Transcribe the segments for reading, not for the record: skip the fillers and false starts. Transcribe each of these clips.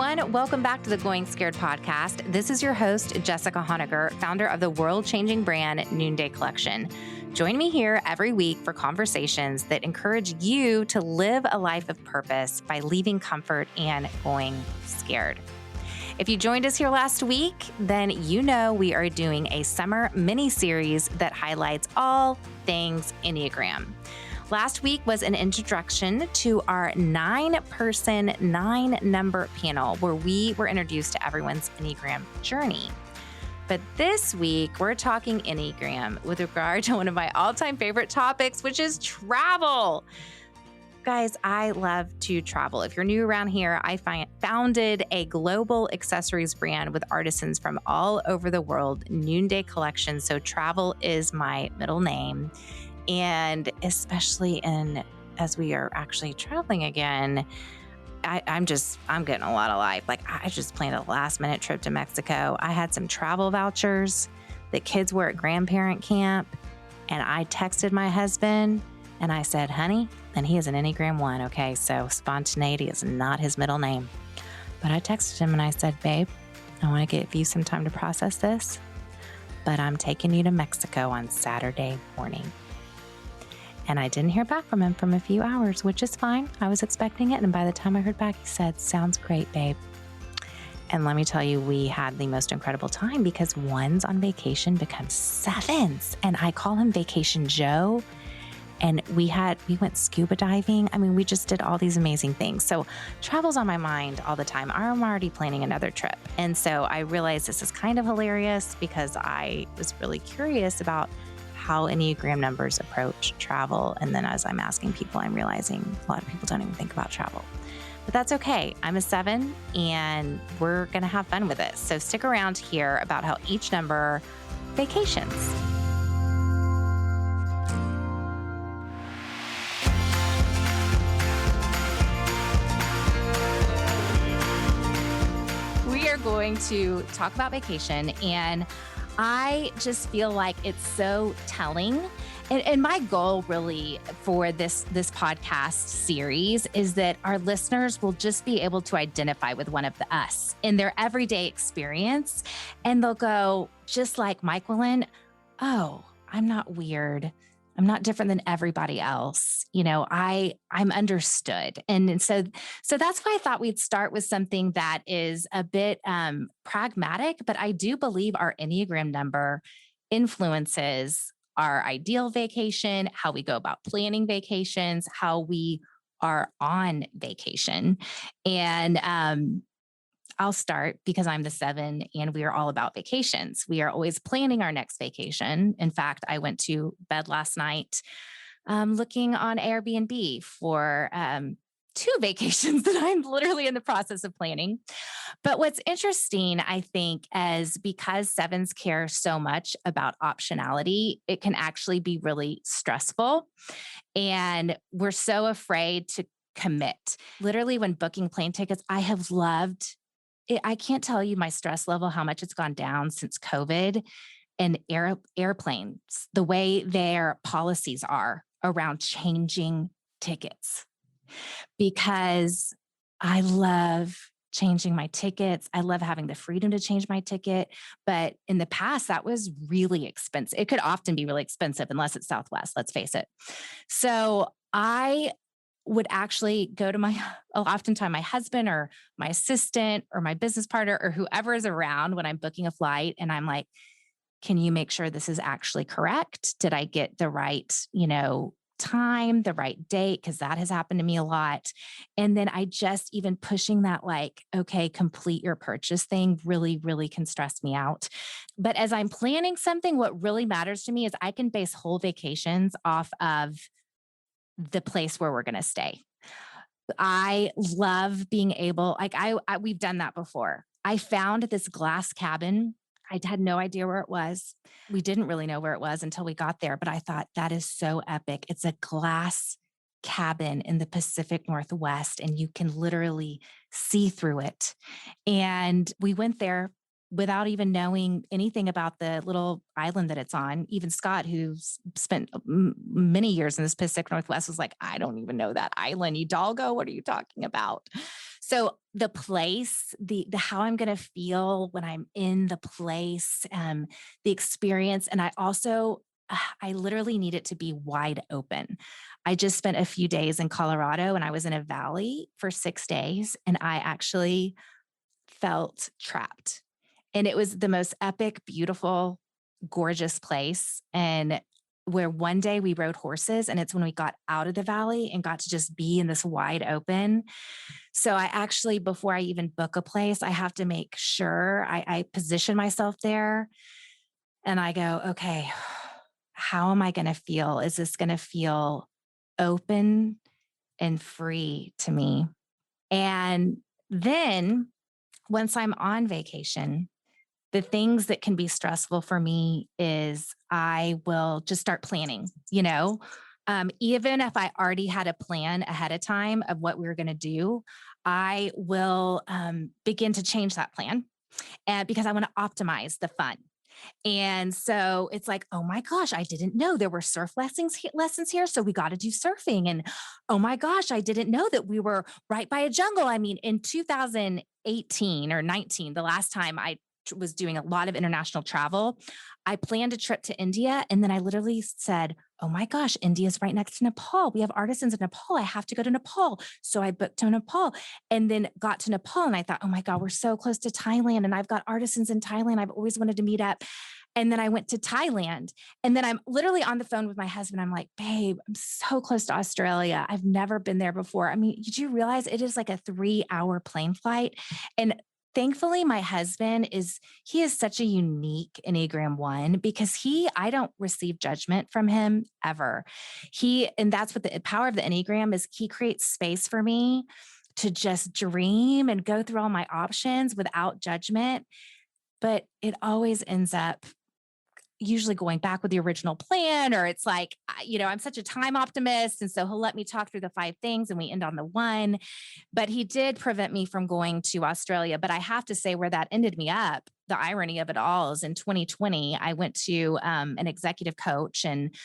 everyone. Welcome back to the Going Scared podcast. This is your host, Jessica Honegger, founder of the world-changing brand Noonday Collection. Join me here every week for conversations that encourage you to live a life of purpose by leaving comfort and going scared. If you joined us here last week, then you know we are doing a summer mini-series that highlights all things Enneagram. Last week was an introduction to our 9-person, 9-number panel where we were introduced to everyone's Enneagram journey. But this week, we're talking Enneagram with regard to one of my all-time favorite topics, which is travel. Guys, I love to travel. If you're new around here, I founded a global accessories brand with artisans from all over the world, Noonday Collection. So travel is my middle name. And especially as we are actually traveling again, I'm getting a lot of life. Like I just planned a last minute trip to Mexico. I had some travel vouchers. The kids were at grandparent camp and I texted my husband and I said, honey, and he is an Enneagram 1. Okay. So spontaneity is not his middle name, but I texted him and I said, babe, I want to give you some time to process this, but I'm taking you to Mexico on Saturday morning. And I didn't hear back from him for a few hours, which is fine. I was expecting it. And by the time I heard back, he said, sounds great, babe. And let me tell you, we had the most incredible time because ones on vacation become sevens. And I call him Vacation Joe. And we went scuba diving. I mean, we just did all these amazing things. So travel's on my mind all the time. I'm already planning another trip. And so I realized this is kind of hilarious because I was really curious about how Enneagram numbers approach travel. And then as I'm asking people, I'm realizing a lot of people don't even think about travel. But that's okay. I'm a 7 and we're going to have fun with this. So stick around to hear about how each number vacations. We are going to talk about vacation, and I just feel like it's so telling. And my goal really for this podcast series is that our listeners will just be able to identify with one of us in their everyday experience. And they'll go, just like Michaelin, oh, I'm not weird. I'm not different than everybody else. You know, I'm understood. And so that's why I thought we'd start with something that is a bit pragmatic, but I do believe our Enneagram number influences our ideal vacation, how we go about planning vacations, how we are on vacation. And I'll start because I'm the 7 and we are all about vacations. We are always planning our next vacation. In fact, I went to bed last night looking on Airbnb for 2 vacations that I'm literally in the process of planning. But what's interesting, I think, is because 7s care so much about optionality, it can actually be really stressful. And we're so afraid to commit. Literally, when booking plane tickets, I have loved I can't tell you my stress level, how much it's gone down since COVID, and airplanes, the way their policies are around changing tickets, because I love changing my tickets. I love having the freedom to change my ticket. But in the past, that was really expensive. It could often be really expensive unless it's Southwest, let's face it. So I would actually go to oftentimes my husband or my assistant or my business partner or whoever is around when I'm booking a flight. And I'm like, can you make sure this is actually correct? Did I get the right, time, the right date? Because that has happened to me a lot. And then I just even pushing that, like, okay, complete your purchase thing really, really can stress me out. But as I'm planning something, what really matters to me is I can base whole vacations off of the place where we're going to stay. I love being able, like we've done that before. I found this glass cabin. I had no idea where it was. We didn't really know where it was until we got there, but I thought that is so epic. It's a glass cabin in the Pacific Northwest, and you can literally see through it. And we went there without even knowing anything about the little island that it's on. Even Scott, who's spent many years in this Pacific Northwest, was like, I don't even know that island. Hidalgo, what are you talking about? So the place, the how I'm going to feel when I'm in the place, the experience, and I literally need it to be wide open. I just spent a few days in Colorado and I was in a valley for 6 days and I actually felt trapped. And it was the most epic, beautiful, gorgeous place. And where one day we rode horses, and it's when we got out of the valley and got to just be in this wide open. So I actually, before I even book a place, I have to make sure I position myself there and I go, okay, how am I going to feel? Is this going to feel open and free to me? And then once I'm on vacation, the things that can be stressful for me is I will just start planning, even if I already had a plan ahead of time of what we were going to do, I will begin to change that plan and because I want to optimize the fun. And so it's like, oh my gosh, I didn't know there were surf lessons here. So we got to do surfing. And oh my gosh, I didn't know that we were right by a jungle. I mean, in 2018 or 19, the last time I was doing a lot of international travel, I planned a trip to India. And then I literally said, oh my gosh, India's right next to Nepal. We have artisans in Nepal. I have to go to Nepal. So I booked to Nepal and then got to Nepal. And I thought, oh my God, we're so close to Thailand. And I've got artisans in Thailand. I've always wanted to meet up. And then I went to Thailand. And then I'm literally on the phone with my husband. I'm like, babe, I'm so close to Australia. I've never been there before. I mean, did you realize it is like a 3-hour plane flight? And thankfully, my husband he is such a unique Enneagram 1 because I don't receive judgment from him ever. And that's what the power of the Enneagram is. He creates space for me to just dream and go through all my options without judgment. But it always ends up usually going back with the original plan, or it's like, I'm such a time optimist. And so he'll let me talk through the 5 things and we end on the one. But he did prevent me from going to Australia. But I have to say, where that ended me up, the irony of it all is in 2020, I went to an executive coach and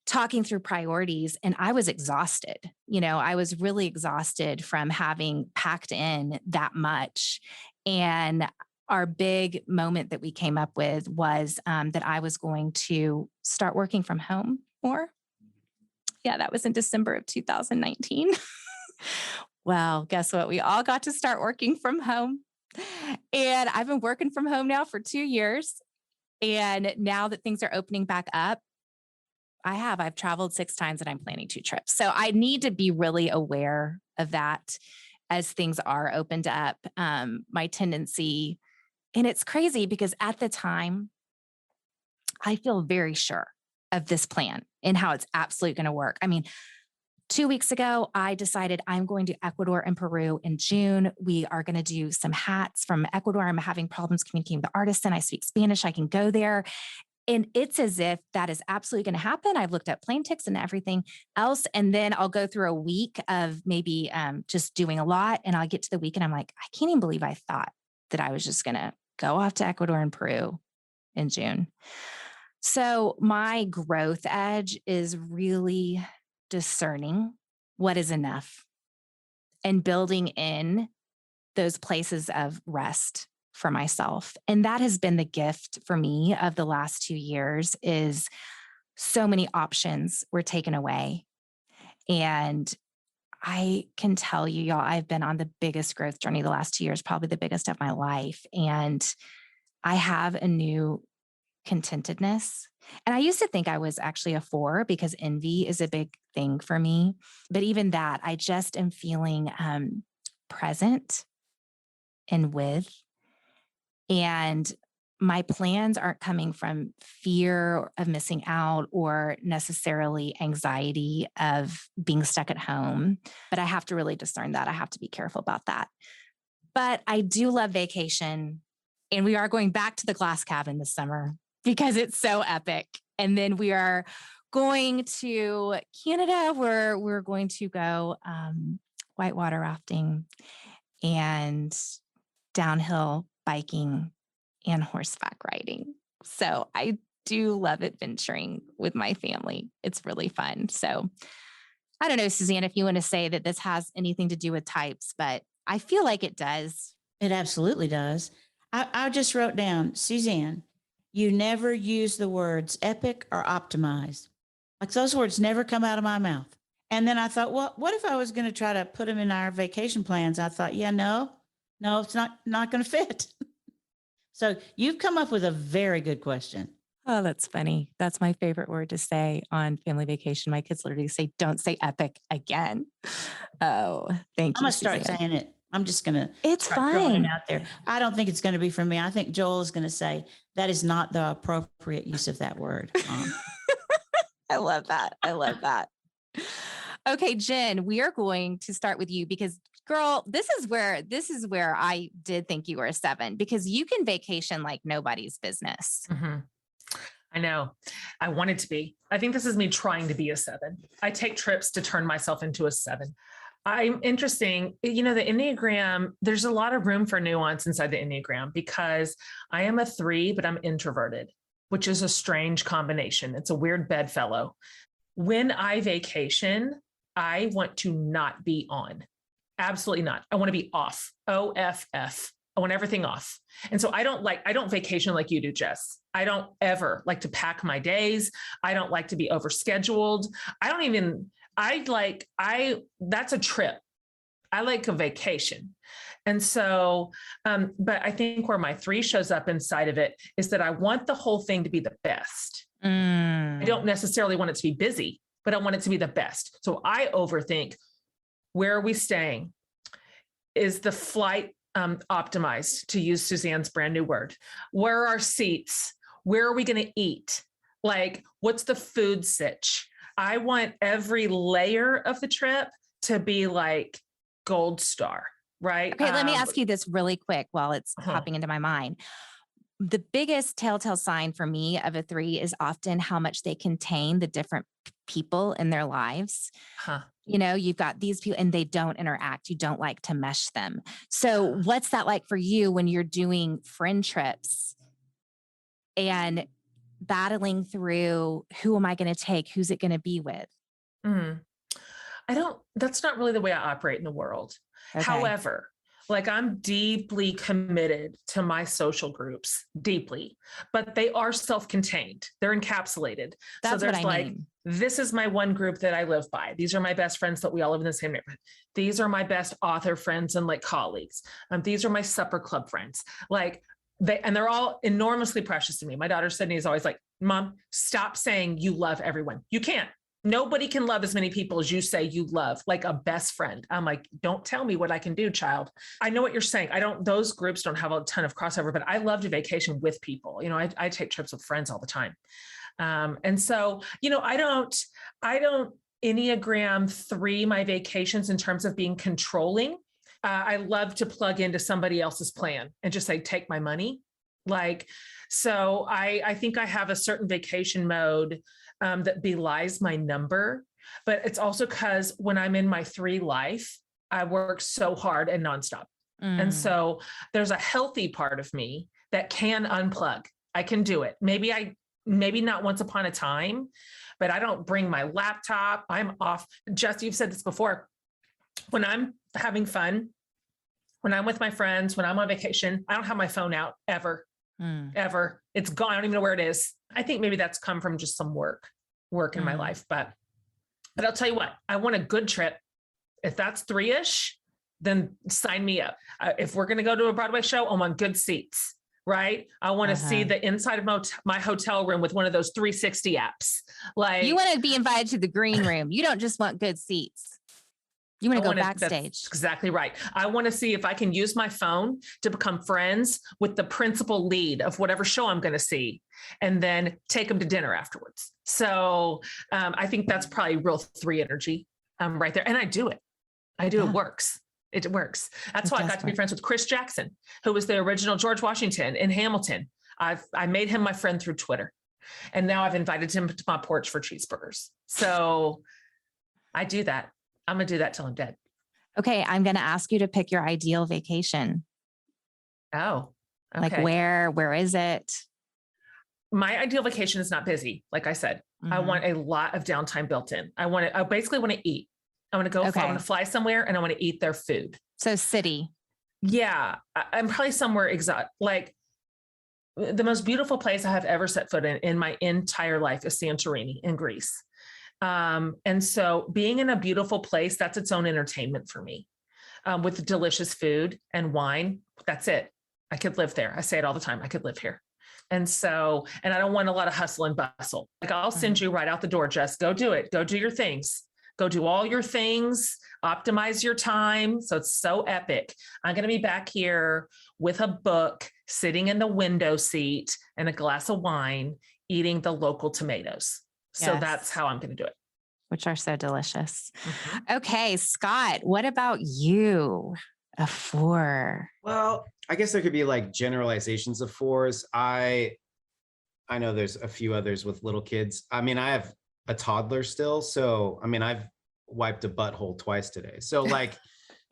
talking through priorities, and I was exhausted. I was really exhausted from having packed in that much. And our big moment that we came up with was that I was going to start working from home more. Yeah, that was in December of 2019. Well, guess what? We all got to start working from home. And I've been working from home now for 2 years. And now that things are opening back up, I've traveled 6 times and I'm planning 2 trips. So I need to be really aware of that as things are opened up. My tendency, and it's crazy because at the time, I feel very sure of this plan and how it's absolutely going to work. I mean, 2 weeks ago, I decided I'm going to Ecuador and Peru in June. We are going to do some hats from Ecuador. I'm having problems communicating with the artisan. I speak Spanish. I can go there. And it's as if that is absolutely going to happen. I've looked at plane tickets and everything else. And then I'll go through a week of maybe just doing a lot. And I'll get to the week and I'm like, I can't even believe I thought that I was just going to go off to Ecuador and Peru in June. So my growth edge is really discerning what is enough and building in those places of rest for myself. And that has been the gift for me of the last 2 years is so many options were taken away. And I can tell you, y'all, I've been on the biggest growth journey the last 2 years, probably the biggest of my life. And I have a new contentedness. And I used to think I was actually a 4 because envy is a big thing for me. But even that, I just am feeling present and with. And my plans aren't coming from fear of missing out or necessarily anxiety of being stuck at home. But I have to really discern that. I have to be careful about that. But I do love vacation. And we are going back to the glass cabin this summer because it's so epic. And then we are going to Canada where we're going to go whitewater rafting and downhill biking and horseback riding. So I do love adventuring with my family. It's really fun. So I don't know, Suzanne, if you want to say that this has anything to do with types, but I feel like it does. It absolutely does. I just wrote down, Suzanne, you never use the words epic or optimized. Like those words never come out of my mouth. And then I thought, well, what if I was going to try to put them in our vacation plans? I thought, yeah, no, it's not going to fit. So you've come up with a very good question. Oh, that's funny. That's my favorite word to say on family vacation. My kids literally say, don't say epic again. Oh, thank I'm you. going to start saying it. I'm just going to It's start throwing fun. it out there. I don't think it's going to be for me. I think Joel is going to say that is not the appropriate use of that word. I love that. I love that. Okay, Jen, we are going to start with you because girl, this is where I did think you were a 7 because you can vacation like nobody's business. Mm-hmm. I know. I wanted to be. I think this is me trying to be a 7. I take trips to turn myself into a 7. I'm interesting. The Enneagram, there's a lot of room for nuance inside the Enneagram because I am a 3, but I'm introverted, which is a strange combination. It's a weird bedfellow. When I vacation, I want to not be on. Absolutely not. I want to be off. OFF. I want everything off. And so I don't vacation like you do, Jess. I don't ever like to pack my days. I don't like to be overscheduled. That's a trip. I like a vacation. And so, but I think where my 3 shows up inside of it is that I want the whole thing to be the best. I don't necessarily want it to be busy, but I want it to be the best. So I overthink, where are we staying? Is the flight optimized, to use Suzanne's brand new word? Where are our seats? Where are we going to eat? Like, what's the food sitch? I want every layer of the trip to be like gold star, right? Okay, let me ask you this really quick while it's popping into my mind. The biggest telltale sign for me of a 3 is often how much they contain the different people in their lives. You've got these people and they don't interact. You don't like to mesh them. So what's that like for you when you're doing friend trips and battling through who am I going to take? Who's it going to be with? That's not really the way I operate in the world. Okay. However, I'm deeply committed to my social groups, deeply, but they are self-contained. They're encapsulated. That's so there's what I mean. This is my one group that I live by. These are my best friends that we all live in the same neighborhood. These are my best author friends and colleagues. These are my supper club friends. They're all enormously precious to me. My daughter Sydney is always like, Mom, stop saying you love everyone. You can't. Nobody can love as many people as you say you love, like a best friend. I'm like, don't tell me what I can do, child. I know what you're saying. Those groups don't have a ton of crossover, but I love to vacation with people. I take trips with friends all the time. And so, I don't Enneagram 3 my vacations in terms of being controlling. I love to plug into somebody else's plan and just say, take my money. So I think I have a certain vacation mode that belies my number, but it's also because when I'm in my 3 life, I work so hard and nonstop. And so there's a healthy part of me that can unplug. I can do it. Maybe not once upon a time, but I don't bring my laptop. I'm off. Jess, you've said this before. When I'm having fun, when I'm with my friends, when I'm on vacation, I don't have my phone out ever. Ever. It's gone. I don't even know where it is. I think maybe that's come from just some work in my life, but I'll tell you what, I want a good trip. If that's 3-ish, then sign me up. If we're going to go to a Broadway show, I want good seats, right? I want to see the inside of my hotel room with one of those 360 apps. You want to be invited to the green room. You don't just want good seats. You want to go backstage. That's exactly right. I want to see if I can use my phone to become friends with the principal lead of whatever show I'm going to see and then take them to dinner afterwards. So I think that's probably real 3 energy right there. And I do it. It works. It works. That's why I got to be friends with Chris Jackson, who was the original George Washington in Hamilton. I made him my friend through Twitter. And now I've invited him to my porch for cheeseburgers. So I do that. I'm going to do that till I'm dead. Okay. I'm going to ask you to pick your ideal vacation. Oh, okay. Like where is it? My ideal vacation is not busy. Like I said, I want a lot of downtime built in. I basically want to eat. I want to go, I Okay. want to fly somewhere and I want to eat their food. So city. Yeah. I'm probably somewhere exotic. Like the most beautiful place I have ever set foot in my entire life is Santorini in Greece. And so being in a beautiful place, that's its own entertainment for me. With delicious food and wine, that's it. I could live there. I say it all the time. I could live here. And so, and I don't want a lot of hustle and bustle. Like I'll send you right out the door. Just go do it. Go do your things. Go do all your things. Optimize your time. So it's so epic. I'm going to be back here with a book, sitting in the window seat and a glass of wine, eating the local tomatoes. So Yes. that's how I'm going to do it. Which are so delicious. Mhm. Okay, Scott, what about you? A 4. Well, I guess there could be like generalizations of 4s. I know there's a few others with little kids. I mean, I have a toddler still. So, I mean, I've wiped a butthole twice today. So like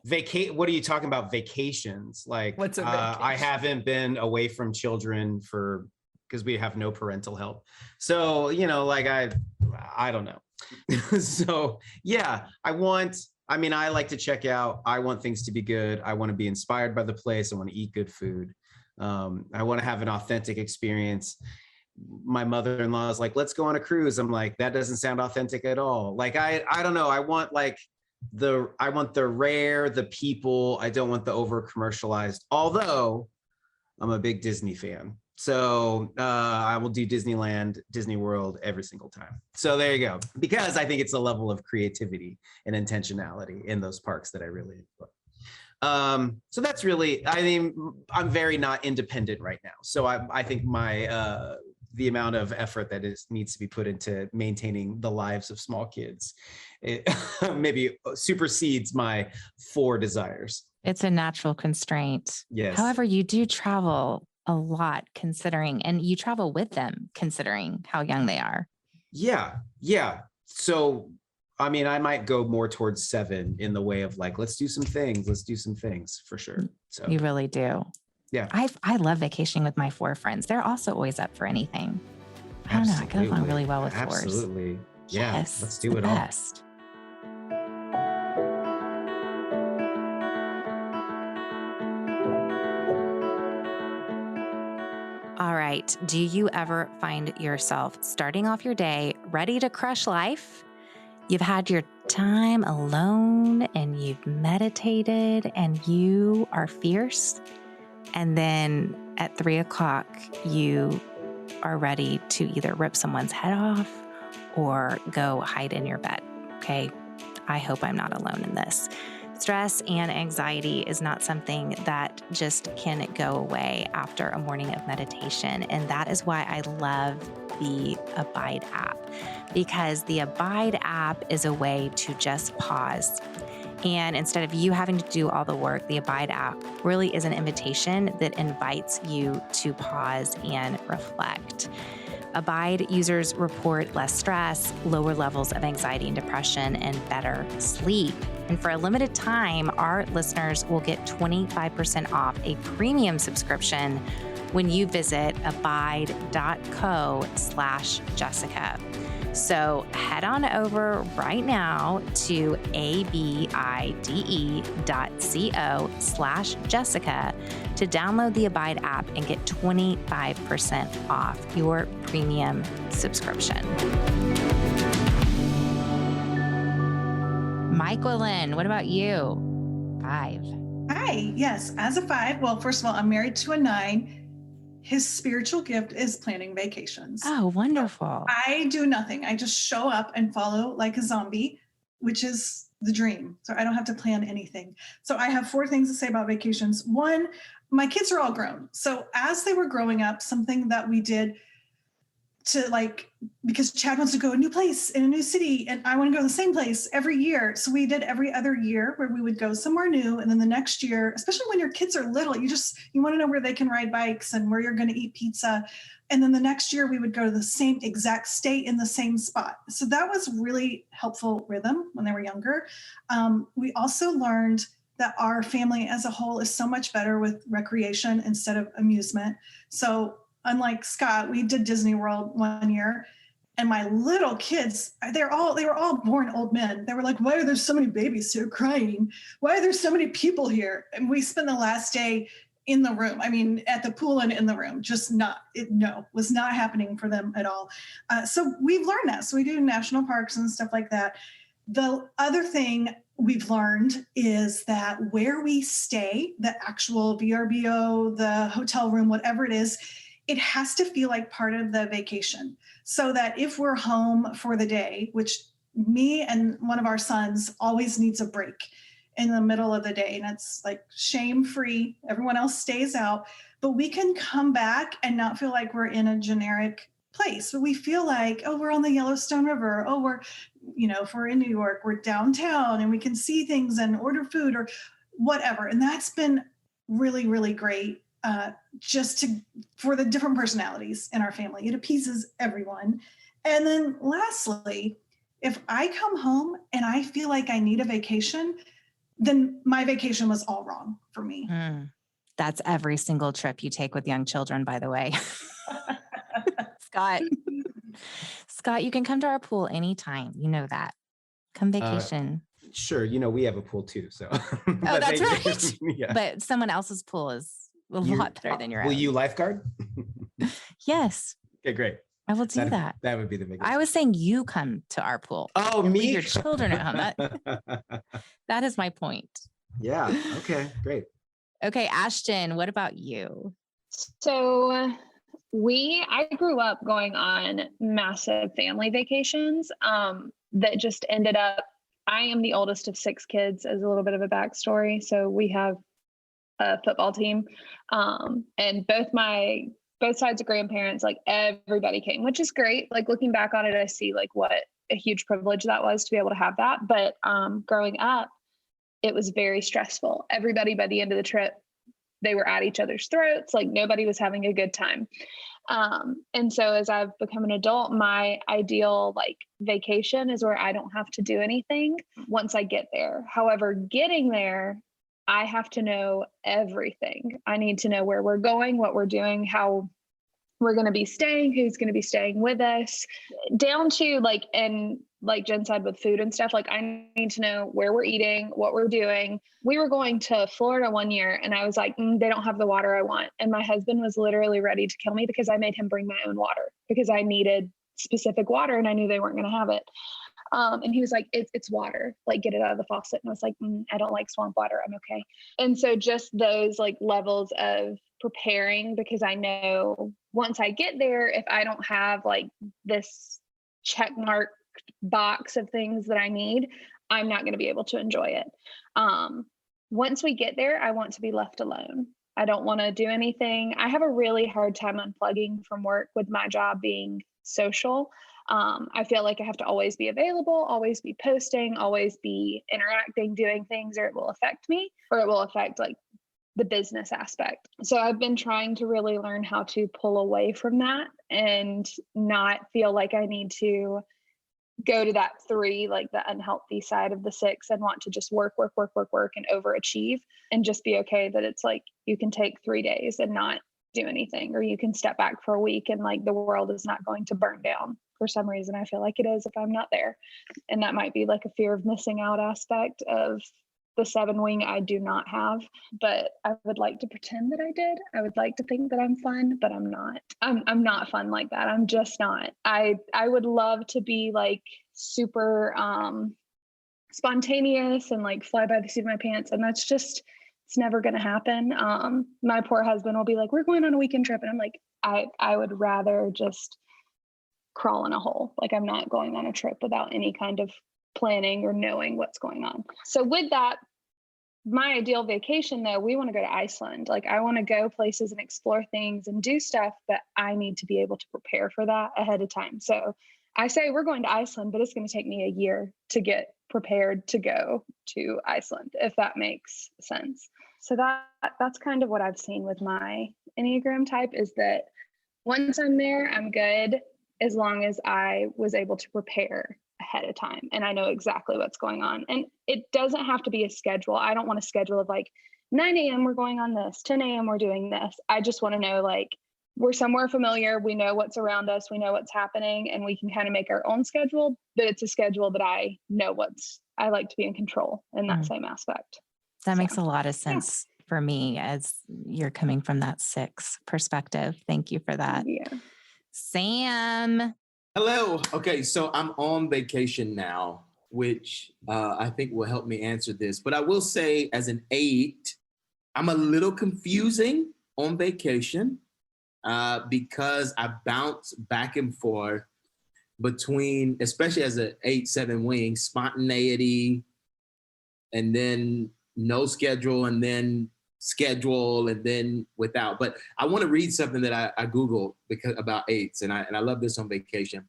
what are you talking about? Vacations? Like What's a I vacation? haven't been away from children because we have no parental help. So, like I don't know. So yeah, I like to check out. I want things to be good. I want to be inspired by the place. I want to eat good food. I want to have an authentic experience. My mother-in-law is like, let's go on a cruise. I'm like, that doesn't sound authentic at all. Like, I don't know. I want the rare, the people. I don't want the over commercialized, although I'm a big Disney fan. So I will do Disneyland, Disney World every single time. So there you go. Because I think it's a level of creativity and intentionality in those parks that I really enjoy. So that's really, I mean, I'm very not independent right now. So I think the amount of effort that needs to be put into maintaining the lives of small kids, it maybe supersedes my 4 desires. It's a natural constraint. Yes. However, you do travel a lot and you travel with them considering how young they are. Yeah. So, I mean, I might go more towards 7 in the way of like, let's do some things for sure. So You really do. Yeah. I love vacationing with my 4 friends. They're also always up for anything. I don't know. I get along really well with 4s. Absolutely. Yeah. Yes, Let's do the it all. best. All right. Do you ever find yourself starting off your day ready to crush life? You've had your time alone and you've meditated and you are fierce. And then at 3:00, you are ready to either rip someone's head off or go hide in your bed. Okay. I hope I'm not alone in this. Stress and anxiety is not something that just can go away after a morning of meditation. And that is why I love the Abide app, because the Abide app is a way to just pause. And instead of you having to do all the work, the Abide app really is an invitation that invites you to pause and reflect. Abide users report less stress, lower levels of anxiety and depression, and better sleep. And for a limited time, our listeners will get 25% off a premium subscription when you visit abide.co/Jessica. So head on over right now to abide.co/Jessica to download the Abide app and get 25% off your premium subscription. Michaelin, what about you? 5. Hi, yes, as a 5. Well, first of all, I'm married to a 9. His spiritual gift is planning vacations. Oh, wonderful. I do nothing. I just show up and follow like a zombie, which is the dream. So I don't have to plan anything. So I have 4 things to say about vacations. 1, my kids are all grown. So as they were growing up, something that we did to because Chad wants to go a new place in a new city and I want to go to the same place every year. So we did every other year where we would go somewhere new. And then the next year, especially when your kids are little, you want to know where they can ride bikes and where you're going to eat pizza. And then the next year we would go to the same exact state in the same spot. So that was really helpful rhythm when they were younger. We also learned that our family as a whole is so much better with recreation instead of amusement. So unlike Scott, we did Disney World one year And my little kids, they were all born old men. They were like, why are there so many babies here crying? Why are there so many people here? And we spent the last day in the room. I mean, at the pool and in the room, was not happening for them at all. So we've learned that. So we do national parks and stuff like that. The other thing we've learned is that where we stay, the actual VRBO, the hotel room, whatever it is, it has to feel like part of the vacation. So that if we're home for the day, which me and one of our sons always needs a break in the middle of the day, and it's like shame-free, everyone else stays out, but we can come back and not feel like we're in a generic place. But we feel like, oh, we're on the Yellowstone River. Oh, we're, if we're in New York, we're downtown and we can see things and order food or whatever. And that's been really, really great. For the different personalities in our family. It appeases everyone. And then lastly, if I come home and I feel like I need a vacation, then my vacation was all wrong for me. That's every single trip you take with young children, by the way. Scott, you can come to our pool anytime. You know that. Come vacation. Sure. We have a pool too. So. Oh, that's right. Yeah. But someone else's pool is a lot better than your own. Will you lifeguard? Yes. Okay, great. I will do that. That would be the biggest. I was saying you come to our pool. Oh, me? Leave your children at home. That is my point. Yeah. Okay, great. Okay, Ashton, what about you? So I grew up going on massive family vacations that just ended up, I am the oldest of 6 kids as a little bit of a backstory. So we have a football team and both sides of grandparents, like everybody came, which is great. Like looking back on it, I see like what a huge privilege that was to be able to have that. But growing up, it was very stressful. Everybody by the end of the trip, they were at each other's throats. Like nobody was having a good time. And so as I've become an adult, my ideal like vacation is where I don't have to do anything once I get there. However, getting there, I have to know everything. I need to know where we're going, what we're doing, how we're going to be staying, who's going to be staying with us, down to like, and like Jen said with food and stuff, like I need to know where we're eating, what we're doing. We were going to Florida one year and I was like, they don't have the water I want. And my husband was literally ready to kill me because I made him bring my own water because I needed specific water and I knew they weren't going to have it. And he was like, it's water, like get it out of the faucet. And I was like, I don't like swamp water. I'm okay. And so just those like levels of preparing, because I know once I get there, if I don't have like this check mark box of things that I need, I'm not going to be able to enjoy it. Once we get there, I want to be left alone. I don't want to do anything. I have a really hard time unplugging from work with my job being social. I feel like I have to always be available, always be posting, always be interacting, doing things, or it will affect me, or it will affect like the business aspect. So I've been trying to really learn how to pull away from that and not feel like I need to go to that 3, like the unhealthy side of the 6, and want to just work and overachieve, and just be okay that it's like you can take 3 days and not do anything, or you can step back for a week and like the world is not going to burn down. For some reason, I feel like it is if I'm not there. And that might be like a fear of missing out aspect of the 7 wing I do not have, but I would like to pretend that I did. I would like to think that I'm fun, but I'm not. I'm not fun like that. I'm just not. I would love to be like super spontaneous and like fly by the seat of my pants. And that's just, it's never going to happen. My poor husband will be like, we're going on a weekend trip. And I'm like, I would rather just crawl in a hole. Like I'm not going on a trip without any kind of planning or knowing what's going on. So with that, my ideal vacation though, we want to go to Iceland. Like I want to go places and explore things and do stuff, but I need to be able to prepare for that ahead of time. So I say we're going to Iceland, but it's going to take me a year to get prepared to go to Iceland, if that makes sense. So that's kind of what I've seen with my Enneagram type, is that once I'm there, I'm good, as long as I was able to prepare ahead of time and I know exactly what's going on. And it doesn't have to be a schedule. I don't want a schedule of like 9 a.m. we're going on this, 10 a.m. we're doing this. I just want to know like we're somewhere familiar. We know what's around us. We know what's happening, and we can kind of make our own schedule, but it's a schedule that I know I like to be in control in that same aspect. That makes a lot of sense for me as you're coming from that 6 perspective. Thank you for that. Yeah. Sam. Hello. Okay, so I'm on vacation now, which I think will help me answer this. But I will say, as an 8, I'm a little confusing on vacation because I bounce back and forth between, especially as an 8-7 wing, spontaneity, and then no schedule, and then schedule, and then without. But I want to read something that I Googled about 8s, and I love this on vacation.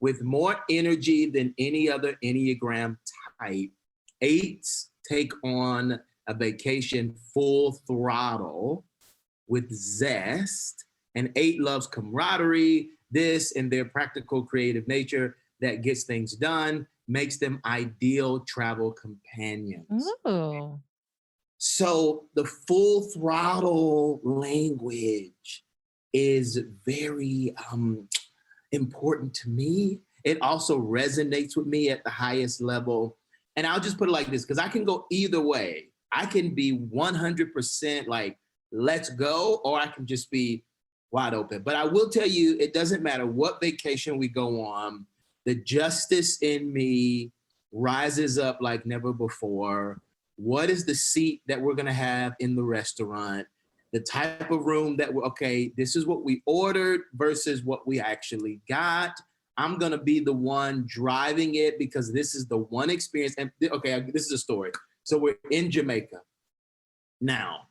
With more energy than any other Enneagram type, 8s take on a vacation full throttle with zest, and 8 loves camaraderie, this and their practical creative nature that gets things done, makes them ideal travel companions. Ooh. So the full throttle language is very important to me. It also resonates with me at the highest level. And I'll just put it like this, because I can go either way. I can be 100% like, let's go, or I can just be wide open. But I will tell you, it doesn't matter what vacation we go on, the justice in me rises up like never before. What is the seat that we're going to have in the restaurant? The type of room that this is what we ordered versus what we actually got. I'm going to be the one driving it because this is the one experience. And this is a story. So we're in Jamaica. Now,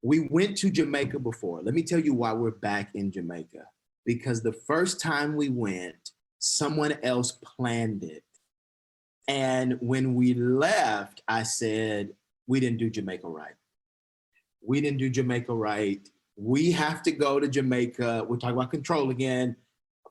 we went to Jamaica before. Let me tell you why we're back in Jamaica. Because the first time we went, someone else planned it. And when we left, I said, we didn't do Jamaica right. We didn't do Jamaica right. We have to go to Jamaica. We're talking about control again,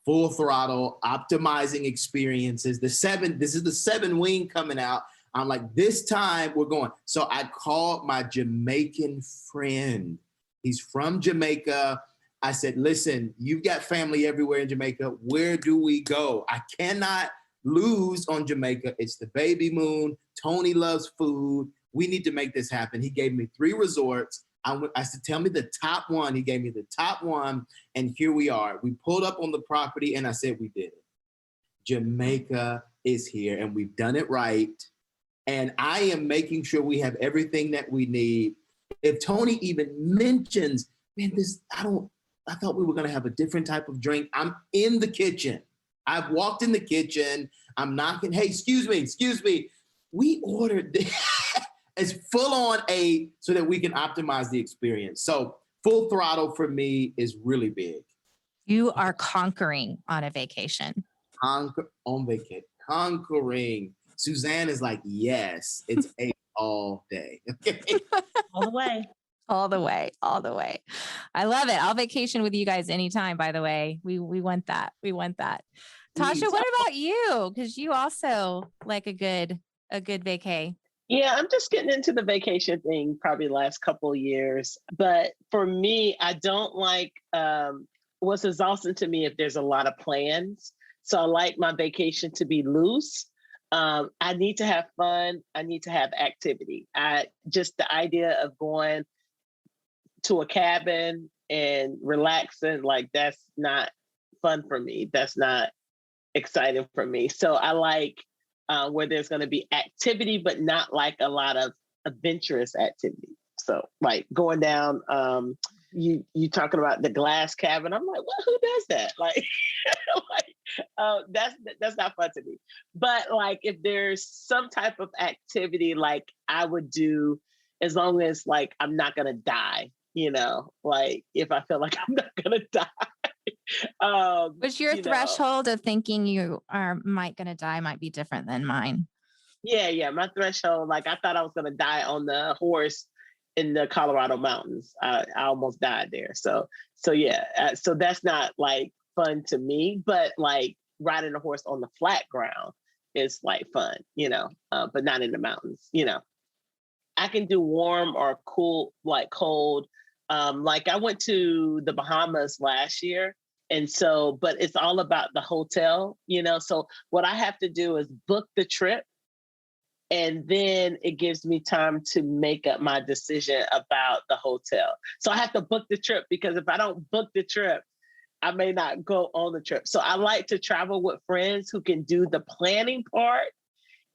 full throttle, optimizing experiences. This is the 7 wing coming out. I'm like, this time we're going. So I called my Jamaican friend. He's from Jamaica. I said, listen, you've got family everywhere in Jamaica. Where do we go? I cannot lose on Jamaica. It's the baby moon. Tony loves food. We need to make this happen. He gave me 3 resorts. I said, tell me the top one. He gave me the top one. And here we are. We pulled up on the property and I said, we did it. Jamaica is here and we've done it right. And I am making sure we have everything that we need. If Tony even mentions, man, I thought we were going to have a different type of drink. I'm in the kitchen. I've walked in the kitchen. I'm knocking. Hey, excuse me. We ordered this. It's full on 8 so that we can optimize the experience. So full throttle for me is really big. You are conquering on a vacation. Conquering. Suzanne is like, yes, it's 8 all day. All the way. All the way. I love it. I'll vacation with you guys anytime, by the way. We want that. Tasha, what about you? Because you also like a good vacay. Yeah, I'm just getting into the vacation thing probably the last couple of years. But for me, I don't like what's exhausting to me if there's a lot of plans. So I like my vacation to be loose. I need to have fun. I need to have activity. Just the idea of going to a cabin and relaxing, like that's not fun for me. That's not exciting for me. So I like where there's going to be activity, but not like a lot of adventurous activity. So like going down, you talking about the glass cabin. I'm like, well, who does that? Like, that's not fun to me. But like, if there's some type of activity, like I would do, as long as like I'm not gonna die, like if I feel like I'm not gonna die. What's your threshold of thinking you are gonna die might be different than mine? Yeah. My threshold, like I thought I was gonna die on the horse in the Colorado mountains. I almost died there. So yeah. So that's not like fun to me, but like riding a horse on the flat ground is like fun, but not in the mountains, I can do warm or cool, like cold Like I went to the Bahamas last year. And so, but it's all about the hotel, you know? So what I have to do is book the trip. And then it gives me time to make up my decision about the hotel. So I have to book the trip, because if I don't book the trip, I may not go on the trip. So I like to travel with friends who can do the planning part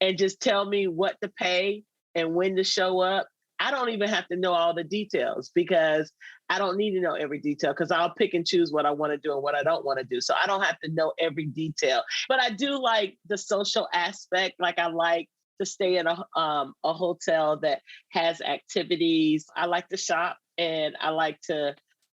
and just tell me what to pay and when to show up. I don't even have to know all the details, because I don't need to know every detail, because I'll pick and choose what I want to do and what I don't want to do. So I don't have to know every detail. But I do like the social aspect. Like I like to stay in a hotel that has activities. I like to shop, and I like to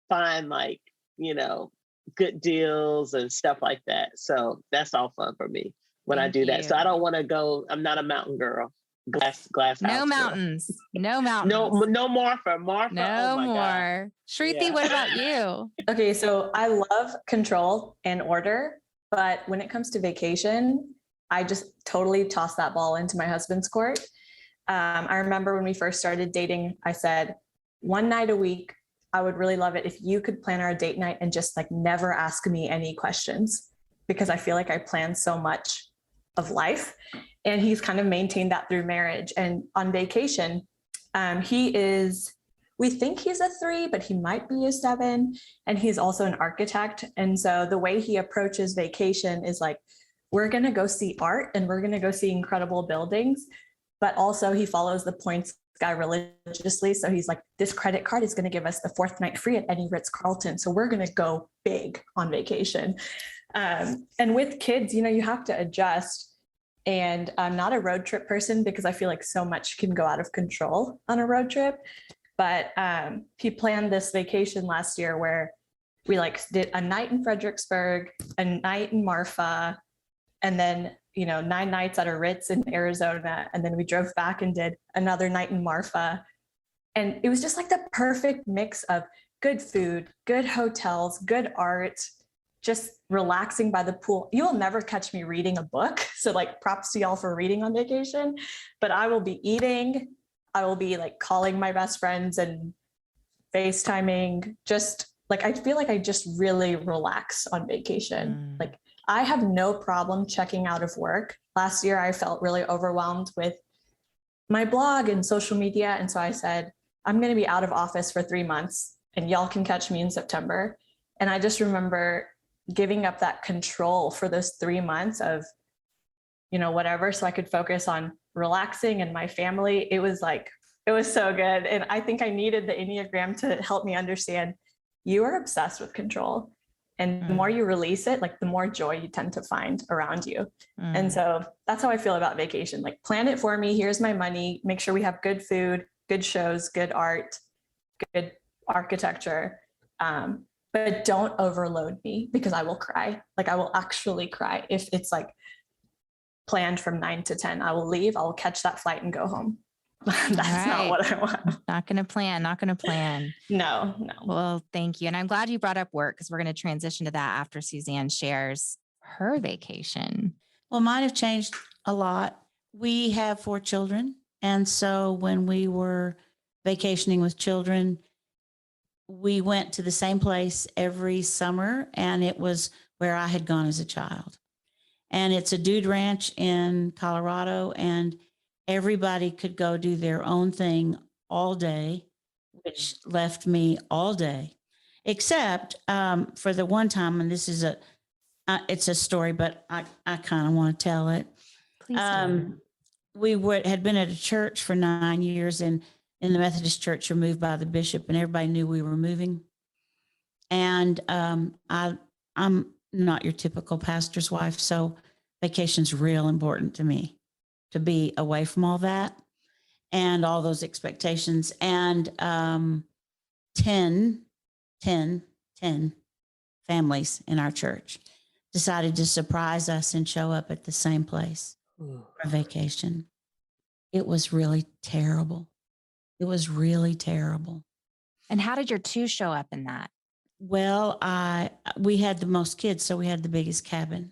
find, like, you know, good deals and stuff like that. So that's all fun for me when I do that. So I don't want to go. I'm not a mountain girl. Glass No house mountains. girl. No mountains. No Martha. No Oh my God. more. Shruti, Yeah. what about you? Okay, so I love control and order, but when it comes to vacation, I just totally toss that ball into my husband's court. I remember when we first started dating, I said, one night a week, I would really love it if you could plan our date night and just like never ask me any questions, because I feel like I plan so much of life. And he's kind of maintained that through marriage. And on vacation, we think he's a 3, but he might be a 7. And he's also an architect. And so the way he approaches vacation is like, we're going to go see art and we're going to go see incredible buildings. But also he follows the points guy religiously. So he's like, this credit card is going to give us the 4th night free at any Ritz-Carlton. So we're going to go big on vacation. And with kids, you know, you have to adjust. And I'm not a road trip person, because I feel like so much can go out of control on a road trip. But he planned this vacation last year where we like did a night in Fredericksburg, a night in Marfa, and then, you know, 9 nights at a Ritz in Arizona. And then we drove back and did another night in Marfa. And it was just like the perfect mix of good food, good hotels, good art, just relaxing by the pool. You will never catch me reading a book. So like props to y'all for reading on vacation, but I will be eating. I will be like calling my best friends and FaceTiming. Just like, I feel like I just really relax on vacation. Like I have no problem checking out of work. Last year, I felt really overwhelmed with my blog and social media. And so I said, I'm going to be out of office for 3 months and y'all can catch me in September. And I just remember giving up that control for those 3 months of, you know, whatever, so I could focus on relaxing and my family. It was so good. And I think I needed the Enneagram to help me understand you are obsessed with control. And the more you release it, like the more joy you tend to find around you. And so that's how I feel about vacation. Like, plan it for me. Here's my money. Make sure we have good food, good shows, good art, good architecture. But don't overload me, because I will cry. Like, I will actually cry if it's like planned from 9 to 10. I will leave. I will catch that flight and go home. That's not what I want. Not going to plan. No. Well, thank you. And I'm glad you brought up work, because we're going to transition to that after Suzanne shares her vacation. Well, mine have changed a lot. We have 4 children. And so when we were vacationing with children, we went to the same place every summer, and it was where I had gone as a child. And it's a dude ranch in Colorado, and everybody could go do their own thing all day, which left me all day, except for the one time, and this is it's a story, but I kind of want to tell it. Please do. We had been at a church for 9 years, and in the Methodist church, were moved by the bishop, and everybody knew we were moving. And I'm not your typical pastor's wife, so vacation's real important to me, to be away from all that and all those expectations. And 10 families in our church decided to surprise us and show up at the same place for vacation. It was really terrible. It was really terrible. And how did your 2 show up in that? Well, we had the most kids, so we had the biggest cabin.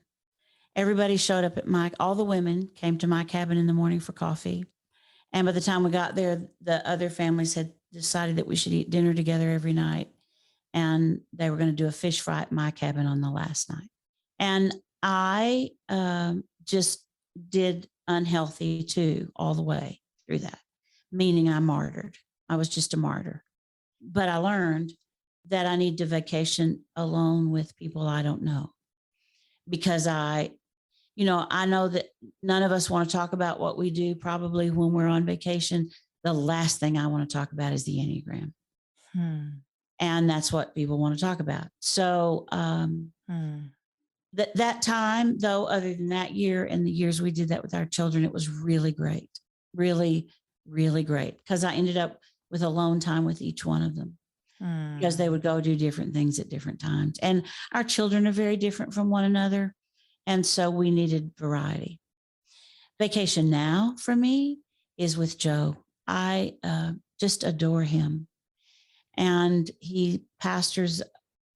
Everybody showed up at all the women came to my cabin in the morning for coffee. And by the time we got there, the other families had decided that we should eat dinner together every night. And they were going to do a fish fry at my cabin on the last night. And I just did unhealthy too, all the way through that, meaning I martyred. I was just a martyr. But I learned that I need to vacation alone with people I don't know, because I know that none of us want to talk about what we do probably when we're on vacation. The last thing I want to talk about is the Enneagram. And that's what people want to talk about. So that time, though, other than that year and the years we did that with our children, it was really great. Really, really great. Because I ended up with alone time with each one of them. Because they would go do different things at different times. And our children are very different from one another. And so we needed variety. Vacation now for me is with Joe. I just adore him. And he pastors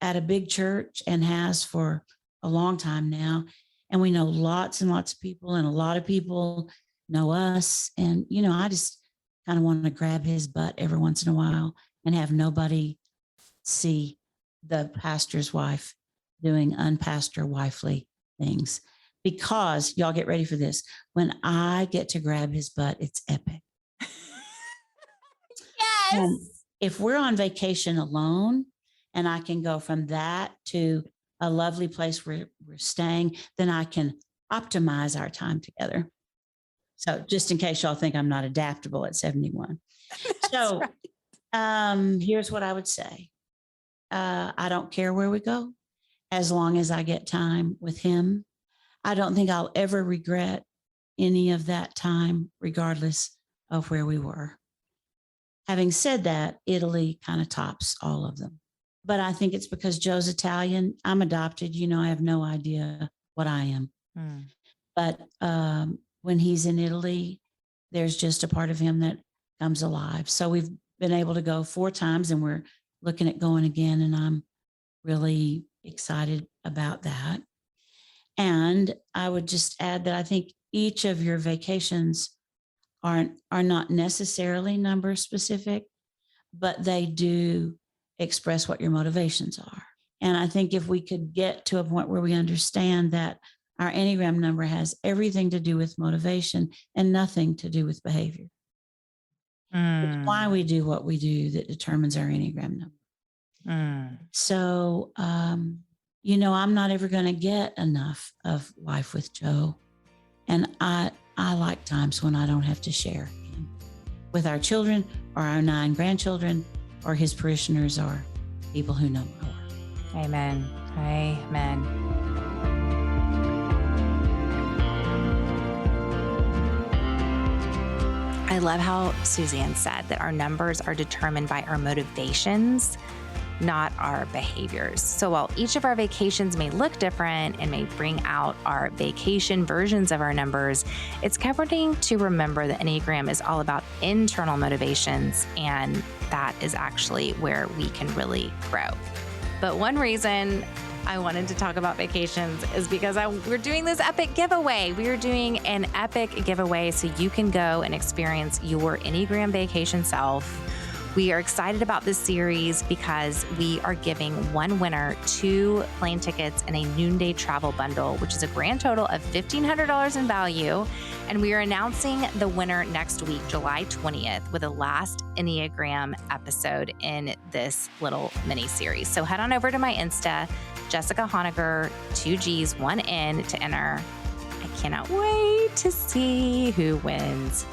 at a big church and has for a long time now. And we know lots and lots of people, and a lot of people know us. And, I just kind of want to grab his butt every once in a while and have nobody see the pastor's wife doing unpastor wifely things. Because y'all get ready for this. When I get to grab his butt, it's epic. Yes. And if we're on vacation alone and I can go from that to a lovely place where we're staying, then I can optimize our time together. So just in case y'all think I'm not adaptable at 71. So here's what I would say. I don't care where we go as long as I get time with him. I don't think I'll ever regret any of that time, regardless of where we were. Having said that, Italy kind of tops all of them. But I think it's because Joe's Italian. I'm adopted. I have no idea what I am. But when he's in Italy, there's just a part of him that comes alive. So we've been able to go 4 times, and we're looking at going again. And I'm really excited about that. And I would just add that I think each of your vacations are not necessarily number specific, but they do express what your motivations are. And I think if we could get to a point where we understand that our Enneagram number has everything to do with motivation and nothing to do with behavior. It's why we do what we do that determines our Enneagram number. So, I'm not ever going to get enough of life with Joe. And I like times when I don't have to share him with our children or our 9 grandchildren or his parishioners or people who know my work. Amen. Amen. I love how Suzanne said that our numbers are determined by our motivations, not our behaviors. So while each of our vacations may look different and may bring out our vacation versions of our numbers, it's comforting to remember that Enneagram is all about internal motivations, and that is actually where we can really grow. But one reason I wanted to talk about vacations is because we're doing this epic giveaway. We are doing an epic giveaway so you can go and experience your Enneagram vacation self. We are excited about this series because we are giving one winner 2 plane tickets and a noonday travel bundle, which is a grand total of $1,500 in value. And we are announcing the winner next week, July 20th, with the last Enneagram episode in this little mini series. So head on over to my Insta, Jessica Honegger, 2 G's, 1 N to enter. I cannot wait to see who wins.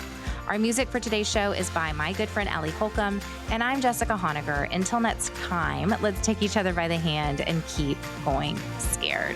Our music for today's show is by my good friend Ellie Holcomb, and I'm Jessica Honegger. Until next time, let's take each other by the hand and keep going scared.